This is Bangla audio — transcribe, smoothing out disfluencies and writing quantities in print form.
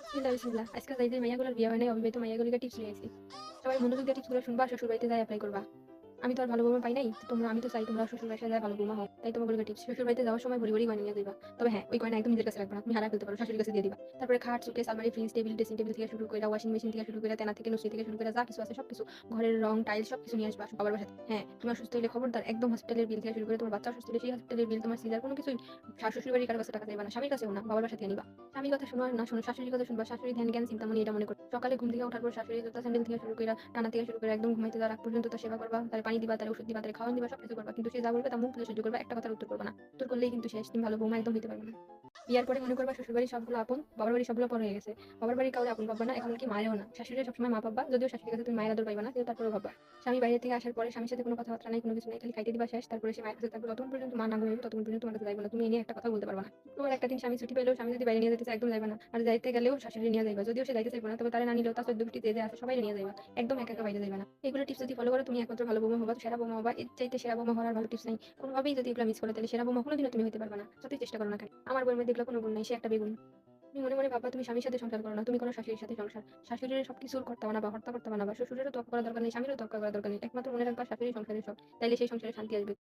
বিসমিল্লাহ, বিসমিল্লাহ। আজকে যাই যে মাইয়াগুলোর বিয়ে হয় নাই, অবিবাহিত মাইয়াগুলিকে টিপস নিয়ে আইছি। সবাই মনোযোগ দিয়ে টিপসগুলো শুনবা, শ্বশুরবাড়িতে যাই এপ্লাই করবা। আমি তো আর ভালো বৌমা পাই নাই। তো আমি তো চাই তোমরা শ্বশুর বাসায় যায় ভালো বৌমা হও। তাই তোমাগুলোকে টিপস, শ্বশুর বাড়িতে যাওয়ার সময় ভরি গয়না নিয়ে যাইবা। তবে হ্যাঁ, ওই গয়না একদম নিজের কাছে রাখবা না। তুমি হারায় ফেলতে পারো, শাশুড়ির কাছে দিয়ে দিবা। তারপরে খাট, সুটকেস, আলমারি, ফ্রিজ, টেবিল, ড্রেসিং টেবিল থেকে শুরু করে ওয়াশিং মেশিন থেকে শুরু করে তেনা থেকে নুসি থেকে শুরু করে যা কিছু আছে সবকিছু, ঘরের রং, টাইলস সবকিছু নিয়ে আসবা বাবার বাসাতে। হ্যাঁ, তুমি অসুস্থ হইলে খবরদার একদম হসপিটালের বিল থেকে শুরু করে তোমার বাচ্চা অসুস্থ হলে সেই হসপিটালের বিল, তোমার সিজার কোনো কিছুই শ্বশুর বাড়ির কারো কাছে টাকা চাইবা না, স্বামীর কাছেও না, বাবার বাসা থেকে নিবা। স্বামীর কথা শোনো আর না শোনো, শাশুড়ির কথা শুনবা। শাশুড়ি ধ্যান জ্ঞান চিন্তামণি এটা মনে করো। সকালে ঘুম থেকে ওঠার পর শাশুড়ি জুতা স্যান্ডেল থেকে শুরু করে টানা থেকে শুরু করে একদম ঘুমাইতে যাওয়ার আগ পর্যন্ত তার সেবা করবা, তার পানি দিবা, তার ওষুধ দিবা, তার খাওয়ান দিবা, সবকিছু করবা। কিন্তু সে যা বলবে তা মুখ বুজে সহ্য করবা, একটা কথার উত্তর করবা না। উত্তর করলেই কিন্তু শেষ, তুমি ভালো বৌমা একদম হইতে পারবে না। বিয়ার পরে মনে করবা শ্বশুর বাড়ির সবগুলো আপন, বাবার বাড়ি সবগুলো পর হয়ে গেছে। বাবার বাড়ি কাউরে আপন ভাববা না, এখন কি মায়েও না। শাশুড়ি সবসময় মা পাবা, যদিও শাশুড়ির কাছে তুমি মায়ের আদর পাইবা না, কিন্তু তারপরেও ভাববা। স্বামী বাইরে থেকে আসার পরে স্বামীর সাথে কোনো কথাবার্তা নাই, কোনো কিছু নাই, খালি খাইতে দিবা শেষ। তারপরে সে মায়ের কাছে থাকবে যতক্ষণ পর্যন্ত মা না ঘুমাইবে, ততক্ষণ পর্যন্ত তোমার কাছে যাইবে না। তুমি এই নিয়ে একটা কথা বলতে পারবা না। তোমার একটা দিন স্বামী ছুটি পেলেও স্বামী যদি বাইরে নিয়ে যেতে চায় একদম যাইবে না। আর যাইতে গেলেও শাশুড়ি নিয়ে যাইবা, যদিও সে যাইতে চাইবে না, তবে তারা না নিলেও তার 14 যে আছে সবাই নিয়ে যাইবা। একদম একা একা বাইরে যাইবা না। এগুলো টিপস যদি ফলো করো, তুমি একমাত্র ভালো বৌমা হবা, সেরা বৌমা হবা। এর চাইতে সেরা বৌমা হওয়ার আর ভালো টিপস নাই। কোনোভাবেই যদি এগুলো মিস করো, তাহলে সেরা বৌমা কোনোদিনও তুমি হইতে পারবে না, যতই চেষ্টা করো না কেন। আমার বউয়ের মধ্যে এগুলো কোনো গুণ নাই, সে একটা বেগুন। তুমি মনে মনে ভাববা তুমি স্বামীর সাথে সংসার করো না, তুমি করো শাশুড়ির সাথে সংসার। শাশুড়ির সবকিছুর কর্তা বানাবা, হর্তা কর্তা বানাবা। শ্বশুরেরও তর্ক করা দরকার নেই, স্বামীরও তর্ক করা দরকার নেই। একমাত্র মনে রাখবা শাশুড়ি সংসারের সব। তাইলে সেই সংসারে শান্তি আসবে।